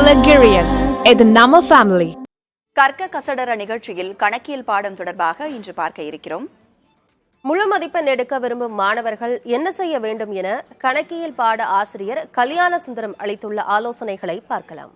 Luxurious. இது நம்ம family. கற்க கசடர நிகழ்ச்சியில் கணக்கியல் பாடம் தொடர்பாக இன்று பார்க்க இருக்கிறோம். முழு மதிப்பெண் எடுக்க விரும்பும் மாணவர்கள் என்ன செய்ய வேண்டும் என கணக்கியல் பாட ஆசிரியர் கல்யாண சுந்தரம் அளித்துள்ள ஆலோசனைகளை பார்க்கலாம்.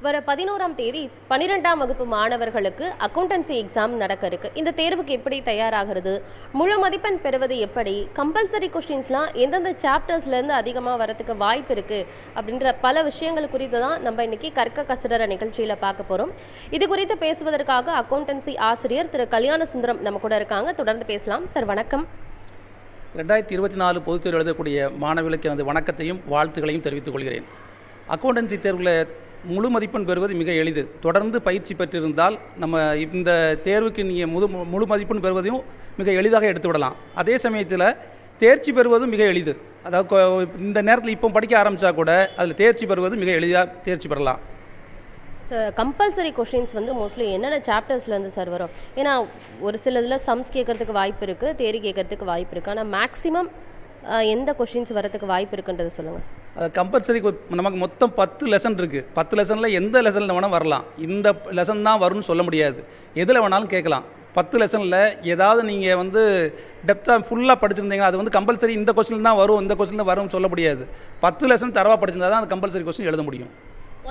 வர 11ஆம் தேதி 12ஆம் வகுப்பு மாணவர்களுக்கு அக்கௌண்டன்சி எக்ஸாம் நடக்க இருக்கு. இந்த தேர்வுக்கு எப்படி தயாராகிறது, முழு மதிப்பெண் பெறுவது எப்படி, கம்பல்சரி கொஸ்டின்ஸ்லாம் எந்தெந்த சாப்டர்ஸ்ல இருந்து அதிகமாக வரதுக்கு வாய்ப்பு இருக்கு அப்படின்ற பல விஷயங்கள் குறித்து தான் நம்ம இன்னைக்கு கற்க கசடர நிகழ்ச்சியில பார்க்க போறோம். இது குறித்து பேசுவதற்காக அக்கௌண்டன்சி ஆசிரியர் திரு கல்யாண சுந்தரம் நம்ம கூட இருக்காங்க. தொடர்ந்து பேசலாம். சார் வணக்கம். 2024 பொதுத் தேர்வு எழுதக்கூடிய மாணவர்களுக்கு எனது வணக்கத்தையும் வாழ்த்துக்களையும் தெரிவித்துக் கொள்கிறேன். அக்கௌண்டன்சி தேர்வில் முழு மதிப்பெண் பெறுவது மிக எளிது. தொடர்ந்து பயிற்சி பெற்றிருந்தால் நம்ம இந்த தேர்வுக்கு நீங்கள் முழு மதிப்பெண் பெறுவதையும் மிக எளிதாக எடுத்துவிடலாம். அதே சமயத்தில் தேர்ச்சி பெறுவதும் மிக எளிது. அதாவது இந்த நேரத்தில் இப்போ படிக்க ஆரம்பித்தா கூட அதில் தேர்ச்சி பெறுவது மிக எளிதாக தேர்ச்சி பெறலாம். கம்பல்சரி கொஷின்ஸ் வந்து மோஸ்ட்லி என்னென்ன சாப்டர்ஸ்லேருந்து சார் வரும்? ஏன்னா ஒரு சில இதில் சம்ஸ் கேட்கறதுக்கு வாய்ப்பு இருக்குது, தேரி கேட்கறதுக்கு வாய்ப்பு இருக்குது. ஆனால் மேக்ஸிமம் எந்த கொஷின்ஸ் வரதுக்கு வாய்ப்பு இருக்குன்றது சொல்லுங்கள். கம்பல்சரி நமக்கு மொத்தம் 10 லெசன் இருக்குது. 10 லெசனில் எந்த லெசனில் வேணால் வரலாம். இந்த லெசன் தான் வரும்னு சொல்ல முடியாது. எதில் வேணாலும் கேட்கலாம். 10 லெசனில் ஏதாவது நீங்கள் வந்து டெப்த்தாக ஃபுல்லாக படிச்சிருந்தீங்கன்னா அது வந்து கம்பல்சரி இந்த கொஸ்டின் தான் வரும், இந்த கொஸ்டின் தான் வரும்னு சொல்ல முடியாது. 10 லெசன் தரவாக படிச்சிருந்தா தான் அந்த கம்பல்சரி கொஸ்டின் எழுத முடியும்.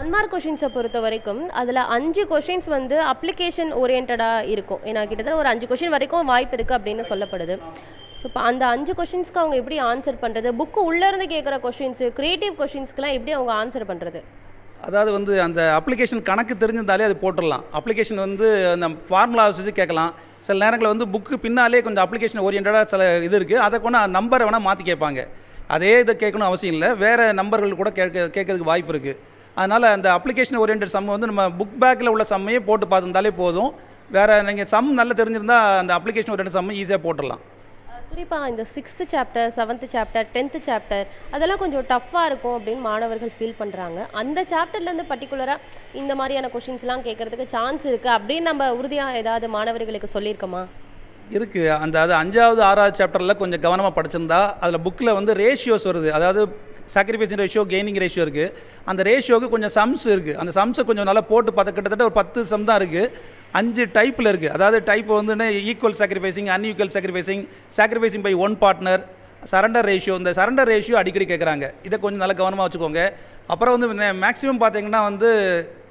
1 மார்க் கொஷின்ஸை பொறுத்த வரைக்கும் அதில் 5 கொஷின்ஸ் வந்து அப்ளிகேஷன் ஓரியன்டாக இருக்கும். ஏன்னா கிட்டத்தட்ட ஒரு 5 கொஷின் வரைக்கும் வாய்ப்பு இருக்குது அப்படின்னு சொல்லப்படுது. ஸோ இப்போ அந்த 5 கொஷின்ஸ்க்கு அவங்க எப்படி ஆன்சர் பண்ணுறது, புக்கு உள்ளேருந்து கேட்குற கொஷின்ஸு, க்ரியேட்டிவ் கொஷின்ஸ்க்குலாம் எப்படி அவங்க ஆன்சர் பண்ணுறது? அதாவது வந்து அந்த அப்ளிகேஷன் கணக்கு தெரிஞ்சிருந்தாலே அது போட்டுடலாம். அப்ளிகேஷன் வந்து அந்த ஃபார்முலா வச்சு கேட்கலாம். சில நேரங்களில் வந்து புக்கு பின்னாலே கொஞ்சம் அப்ளிகேஷன் ஓரியன்டாக சில இது இருக்குது. அதை கொண்டு நம்பரை வேணால் மாற்றி கேட்பாங்க. அதே இதை கேட்கணும் அவசியம் இல்லை, வேறு நம்பர்கள் கூட கேட்கறதுக்கு வாய்ப்பு இருக்குது. அதனால் அந்த அப்ளிகேஷன் ஓரியன்ட் சம் வந்து நம்ம புக் பேக்கில் உள்ள சம்மையே போட்டு பார்த்துருந்தாலே போதும். வேறு நீங்கள் சம் நல்லா தெரிஞ்சிருந்தால் அந்த அப்ளிகேஷன் ஓரியன்ட் சம்மை ஈஸியாக போட்டுடலாம். குறிப்பாக இந்த 6th chapter, 7th chapter, 10th chapter அதெல்லாம் கொஞ்சம் டஃப்பாக இருக்கும் அப்படின்னு மாணவர்கள் ஃபீல் பண்ணுறாங்க. அந்த சாப்டர்லேருந்து பர்டிகுலராக இந்த மாதிரியான கொஷின்ஸ்லாம் கேட்கறதுக்கு சான்ஸ் இருக்குது அப்படின்னு நம்ம உறுதியாக ஏதாவது மாணவர்களுக்கு சொல்லியிருக்கோமா? இருக்குது. அது 5வது 6வது சாப்டரில் கொஞ்சம் கவனமாக படிச்சிருந்தா அதில் புக்கில் வந்து ரேஷியோஸ் வருது. அதாவது சாக்ரிஃபைஸ் ரேஷியோ, கெய்னிங் ரேஷியோ இருக்குது. அந்த ரேஷியோவுக்கு கொஞ்சம் சம்ஸ் இருக்குது. அந்த சம்ஸை கொஞ்சம் நல்லா போட்டு பார்த்து கிட்டத்தட்ட ஒரு 10 சம் தான் இருக்குது. 5 டைப்பில் இருக்குது. அதாவது டைப் வந்து equal sacrificing, unequal sacrificing, sacrificing by one partner, surrender ratio. இந்த சரண்டர் ரேஷியோ அடிக்கடி கேட்குறாங்க. இதை கொஞ்சம் நல்லா கவனமாக வச்சுக்கோங்க. அப்புறம் வந்து மேக்ஸிமம் பார்த்தீங்கன்னா வந்து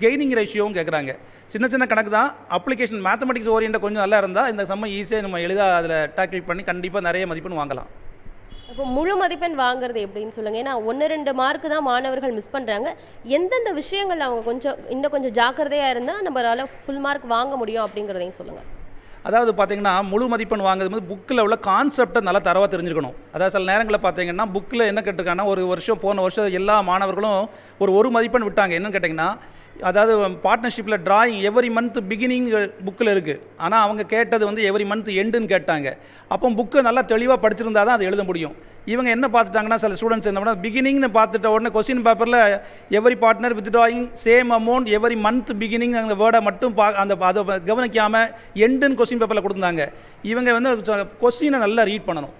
கெய்னிங் ரேஷியோவும் கேட்குறாங்க. சின்ன சின்ன கணக்கு தான். அப்ளிகேஷன் மேத்தமெட்டிக்ஸ் ஓரியன்ட் கொஞ்சம் நல்லா இருந்தால் இந்த சம்மை ஈஸியாக நம்ம எளிதாக அதில் டாக்கிள் பண்ணி கண்டிப்பாக நிறைய மதிப்பெண் வாங்கலாம். இப்போ முழு மதிப்பெண் வாங்குறது எப்படின்னு சொல்லுங்கள். ஏன்னா 1-2 மார்க்கு தான் மாணவர்கள் மிஸ் பண்ணுறாங்க. எந்தெந்த விஷயங்கள் அவங்க இன்னும் கொஞ்சம் ஜாக்கிரதையாக இருந்தால் நம்மளால் ஃபுல் மார்க் வாங்க முடியும் அப்படிங்கிறதையும் சொல்லுங்கள். அதாவது பார்த்தீங்கன்னா முழு மதிப்பெண் வாங்குறது வந்து புக்கில் உள்ள கான்செப்டை நல்லா தரவாக தெரிஞ்சுக்கணும். அதாவது சில நேரங்களில் பார்த்தீங்கன்னா புக்கில் என்ன கேட்டிருக்காங்கன்னா போன வருஷம் எல்லா மாணவர்களும் ஒரு மதிப்பெண் விட்டாங்க. என்னன்னு கேட்டிங்கன்னா, அதாவது பார்ட்னர்ஷிப்பில் டிராயிங் எவ்ரி மந்த் பிகினிங் புக்கில் இருக்குது. ஆனால் அவங்க கேட்டது வந்து எவ்ரி மந்த் எண்டுன்னு கேட்டாங்க. அப்போ புக்கு நல்லா தெளிவாக படிச்சிருந்தா தான் அதை எழுத முடியும். இவங்க என்ன பார்த்துட்டாங்கன்னா, சில ஸ்டூடெண்ட்ஸ் என்ன பண்ணால் பிகினிங்னு பார்த்துட்ட உடனே கொஸ்டின் பேப்பரில் every partner with drawing same amount every month beginning அந்த வேர்டை மட்டும் அதை கவனிக்காமல் எண்டுன்னு கொஸ்டின் பேப்பரில் கொடுத்தாங்க. இவங்க வந்து கொஸ்டினை நல்லா ரீட் பண்ணணும்.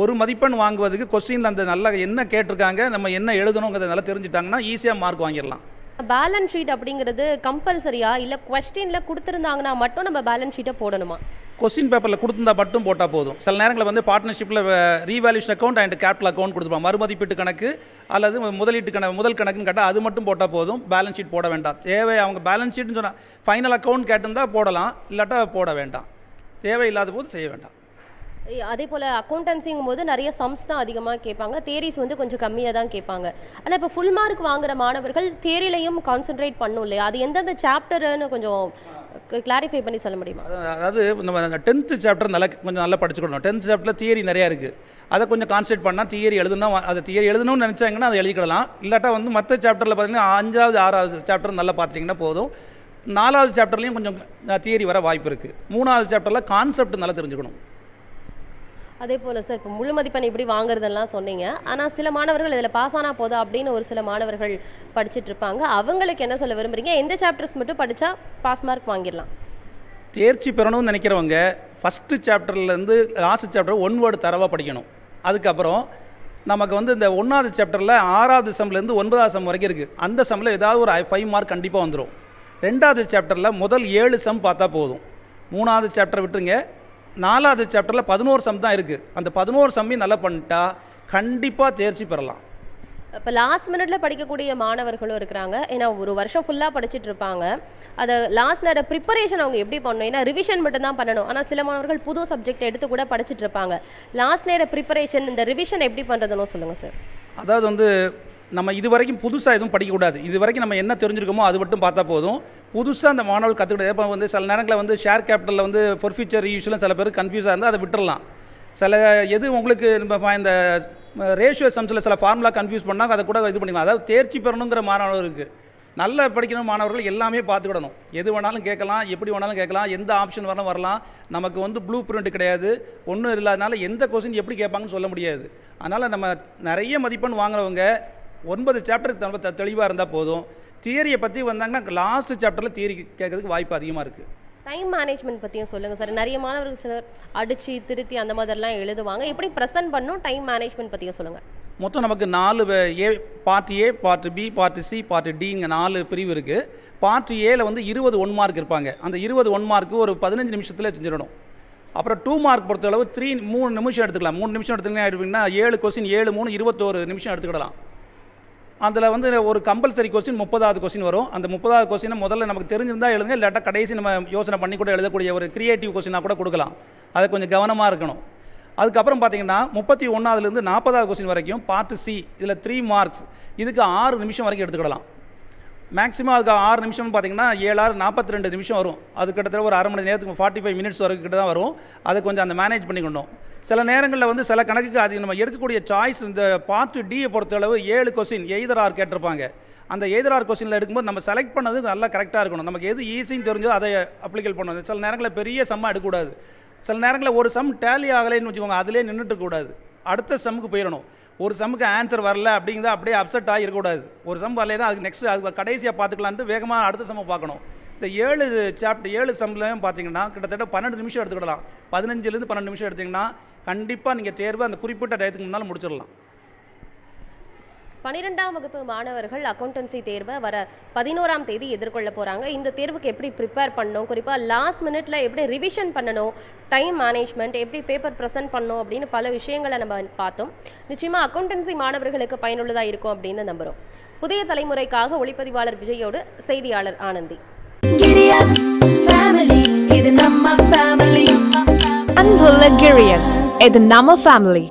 ஒரு மதிப்பெண் வாங்குவதுக்கு கொஸ்டினில் அந்த நல்லா என்ன கேட்டிருக்காங்க, நம்ம என்ன எழுதணுங்கிறத நல்லா தெரிஞ்சுட்டாங்கன்னா ஈஸியாக மார்க் வாங்கிடலாம். பேலன்ஸ் ஷீட் அப்படிங்கிறது கம்பல்சரியா இல்லை கொஸ்டினில் கொடுத்துருந்தாங்கன்னா மட்டும் நம்ம பேலன்ஸ் ஷீட்டை போடணுமா? கொஸ்டின் பேப்பரில் கொடுத்துருந்தா மட்டும் போட்டால் போதும். சில நேரங்களில் வந்து பார்ட்னர்ஷிப்பில் revaluation account and capital account கொடுத்துருப்பாங்க. மறுமதிப்பீட்டு கணக்கு அல்லது முதல் கணக்குன்னு கேட்டால் அது மட்டும் போட்டால் போதும். பேலன்ஸ் ஷீட் போட வேண்டாம். அவங்க பேலன்ஸ் ஷீட்னு சொன்னால் ஃபைனல் அக்கௌண்ட் கேட்டிருந்தால் போடலாம், இல்லாட்டா போட வேண்டாம். தேவையில்லாத போது செய்ய வேண்டாம். அதே போல் அக்கௌண்டன்சிங்கும் போது நிறைய சம்ஸ் தான் அதிகமாக கேட்பாங்க, தேரிஸ் வந்து கொஞ்சம் கம்மியாக தான் கேட்பாங்க. ஆனால் இப்போ ஃபுல் மார்க் வாங்குற மாணவர்கள் தேரிலையும் கான்சென்ட்ரேட் பண்ணும் இல்லையா? அது எந்தெந்த சாப்டர்னு கொஞ்சம் கிளாரிஃபை பண்ணி சொல்ல முடியுமா? அதாவது நம்ம 10th சாப்டர் கொஞ்சம் நல்லா படிச்சுக்கணும். 10th சாப்டரில் தியரி நிறையா இருக்குது. அதை கொஞ்சம் கான்சென்ட்ரேட் பண்ணால் தியரி எழுதணும்னு நினச்சாங்கன்னா அதை எழுதிக்கலாம். இல்லாட்டா வந்து மற்ற சாப்டரில் பார்த்தீங்கன்னா 5வது 6வது சாப்டர் நல்லா பார்த்துட்டிங்கன்னா போதும். 4வது சாப்டர்லேயும் கொஞ்சம் தியரி வர வாய்ப்பு இருக்குது. 3வது சாப்டரில் கான்செப்ட் நல்லா தெரிஞ்சுக்கணும். அதே போல் சார், இப்போ முழு மதிப்பெண் இப்படி வாங்குறதெல்லாம் சொன்னீங்க. ஆனால் சில மாணவர்கள் இதில் பாஸ் ஆனால் போதும் அப்படின்னு ஒரு சில மாணவர்கள் படிச்சுட்டு இருப்பாங்க. அவங்களுக்கு என்ன சொல்ல விரும்புறீங்க? எந்த சாப்டர்ஸ் மட்டும் படித்தா பாஸ் மார்க் வாங்கிடலாம்? தேர்ச்சி பெறணும்னு நினைக்கிறவங்க ஃபஸ்ட்டு சாப்டர்லேருந்து லாஸ்ட் சாப்டர் ஒன் வேர்டு தரவாக படிக்கணும். அதுக்கப்புறம் நமக்கு வந்து இந்த 1வது சாப்டரில் 6வது சம்லேருந்து 9வது சம் வரைக்கும் இருக்குது. அந்த சம்மில் ஏதாவது ஒரு 5 மார்க் கண்டிப்பாக வந்துடும். 2வது சாப்டரில் முதல் 7 சம் பார்த்தா போதும். 3வது சாப்டர் விட்டுருங்க. 4வது சாப்டரில் 11 சம் தான் இருக்குது. அந்த 11 சம்மையும் நல்லா பண்ணிட்டா கண்டிப்பாக தேர்ச்சி பெறலாம். இப்போ லாஸ்ட் மினிட்ல படிக்கக்கூடிய மாணவர்களும் இருக்கிறாங்க. ஏன்னா ஒரு வருஷம் ஃபுல்லாக படிச்சுட்டு இருப்பாங்க. அதை லாஸ்ட் நேர ப்ரிப்பரேஷன் அவங்க எப்படி பண்ணணும்? ஏன்னா ரிவிஷன் மட்டும் தான் பண்ணணும். ஆனால் சில மாணவர்கள் புது சப்ஜெக்ட் எடுத்து கூட படிச்சுட்டு இருப்பாங்க. லாஸ்ட் நேர ப்ரிப்பரேஷன், இந்த ரிவிஷன் எப்படி பண்ணுறதுன்னு சொல்லுங்கள் சார். அதாவது வந்து நம்ம இது வரைக்கும் புதுசாக எதுவும் படிக்கக்கூடாது. இது வரைக்கும் நம்ம என்ன தெரிஞ்சிருக்கோமோ அது மட்டும் பார்த்தா போதும். புதுசாக அந்த மாணவர்கள் கற்றுக்கிட்டு இப்போ வந்து சில நேரங்களில் வந்து ஷேர் கேபிட்டலில் வந்து ஃபொர்ஃபியூச்சர் யூஸ்வலாக சில பேர் கன்ஃபியூஸாக இருந்தால் அதை விட்டுறலாம். சில எது உங்களுக்கு இந்த ரேஷியோ சம்ஸில் சில ஃபார்முலா கன்ஃபியூஸ் பண்ணால் அதை கூட இது பண்ணிக்கலாம். அதாவது தேர்ச்சி பெறணுங்கிற மாணவர்களுக்கு நல்ல படிக்கணும் மாணவர்கள் எல்லாமே பார்த்துக்கிடணும். எது வேணாலும் கேட்கலாம், எப்படி வேணாலும் கேட்கலாம், எந்த ஆப்ஷன் வேணாலும் வரலாம். நமக்கு வந்து ப்ளூ பிரிண்ட் கிடையாது, ஒன்றும் இல்லாதனால எந்த கொஸ்டின் எப்படி கேட்பாங்கன்னு சொல்ல முடியாது. அதனால் நம்ம நிறைய மதிப்பெண் வாங்குறவங்க 9 சாப்டருக்கு தெளிவாக இருந்தால் போதும். தியரியை பற்றி வந்தாங்கன்னா லாஸ்ட் சாப்டரில் தியரி கேட்கறதுக்கு வாய்ப்பு அதிகமாக இருக்குது. டைம் மேனேஜ்மெண்ட் பற்றியும் சொல்லுங்கள் சார். நிறைய மாணவர்கள் சிலர் அடித்து திருத்தி அந்த மாதிரிலாம் எழுதுவாங்க. எப்படி ப்ரெசென்ட் பண்ணணும், டைம் மேனேஜ்மெண்ட் பற்றியும் சொல்லுங்கள். மொத்தம் நமக்கு 4 part A, part B, part C, part டிங்க 4 பிரிவு இருக்குது. பார்ட் ஏல வந்து 20 1 மார்க் இருப்பாங்க. அந்த 20 1 மார்க்கு ஒரு 15 நிமிஷத்தில் செஞ்சிடணும். அப்புறம் 2 மார்க் பொறுத்தளவு 3 நிமிஷம் எடுத்துக்கலாம். 3 நிமிஷம் எடுத்துக்கிட்டீங்கன்னா எடுப்பீங்கன்னா 7 கொஸ்டின் 7 3 21 நிமிஷம் எடுத்துக்கிடலாம். அதில் வந்து ஒரு கம்பல்சரி கொஸ்டின் 30வது கொஸ்டின் வரும். அந்த 30வது கொஸ்டினை முதல்ல நமக்கு தெரிஞ்சிருந்தால் எழுதுங்க, இல்லாட்டா கடைசி நம்ம யோசனை பண்ணி கூட எழுதக்கூடிய ஒரு கிரியேட்டிவ் கொஸ்டினாக கூட கொடுக்கலாம். அதை கொஞ்சம் கவனமாக இருக்கணும். அதுக்கப்புறம் பார்த்தீங்கன்னா 31லேருந்து 40வது கொஸ்டின் வரைக்கும் பார்ட் சி, இதில் 3 மார்க்ஸ், இதுக்கு 6 நிமிஷம் வரைக்கும் எடுத்துக்கிடலாம். மேக்ஸிமம் அதுக்கு 6 நிமிஷம் பார்த்தீங்கன்னா 7 6 42 நிமிஷம் வரும். அது கிட்டத்தட்ட ஒரு அரை மணி நேரத்துக்கு 45 மினிட்ஸ் வரைக்கும் கிட்ட தான் வரும். அதை கொஞ்சம் அந்த மேனேஜ் பண்ணிக்கணும். சில நேரங்களில் வந்து சில கணக்குக்கு அது நம்ம எடுக்கக்கூடிய சாய்ஸ் இந்த பார்ட் டியை பொறுத்தளவு 7 கொஸ்டின் எய்தர் ஆர் கேட்டிருப்பாங்க. அந்த எய்தர் ஆர் கொஸ்டினில் எடுக்கும்போது நம்ம செலக்ட் பண்ணது நல்லா கரெக்டாக இருக்கணும். நமக்கு எது ஈஸின்னு தெரிஞ்சோ அதை அப்ளிகேட் பண்ணணும். சில நேரங்களில் பெரிய சம்மாக எடுக்கக்கூடாது. சில நேரங்களில் ஒரு சம் டேலி ஆகலைன்னு வச்சுக்கோங்க, அதிலே நின்றுட்டு கூடாது, அடுத்த சம்முக்கு போயிடணும். ஒரு சம்முக்கு ஆன்சர் வரல அப்படிங்கிறத அப்படியே அப்செட் ஆகி இருக்கக்கூடாது. ஒரு சம் வரலைன்னா அதுக்கு நெக்ஸ்ட் அது கடைசியாக பார்த்துக்கலான்ட்டு வேகமாக அடுத்த சம்மை பார்க்கணும். இந்த 7 சம்லையும் பார்த்தீங்கன்னா கிட்டத்தட்ட 12 நிமிஷம் எடுத்துக்கிடலாம். 15லேருந்து 12 நிமிஷம் எடுத்திங்கன்னா கண்டிப்பாக நீங்கள் தேர்வு அந்த குறிப்பிட்ட டயத்துக்கு முன்னால் முடிச்சிடலாம். 12ஆம் வகுப்பு மாணவர்கள் அக்கௌண்டன்சி தேர்வை வர 11ஆம் தேதி எதிர்கொள்ள போகிறாங்க. இந்த தேர்வுக்கு எப்படி ப்ரிப்பேர் பண்ணணும், குறிப்பாக லாஸ்ட் மினிட்ல எப்படி ரிவிஷன் பண்ணணும், டைம் மேனேஜ்மெண்ட், எப்படி பேப்பர் ப்ரெசென்ட் பண்ணணும் அப்படின்னு பல விஷயங்களை நம்ம பார்த்தோம். நிச்சயமாக அக்கௌண்டன்சி மாணவர்களுக்கு பயனுள்ளதாக இருக்கும் அப்படின்னு நம்புகிறோம். புதிய தலைமுறைக்காக ஒளிப்பதிவாளர் விஜயோடு செய்தியாளர் ஆனந்தி. அன்புள்ள கிரியஸ், இது நம்ம ஃபேமிலி.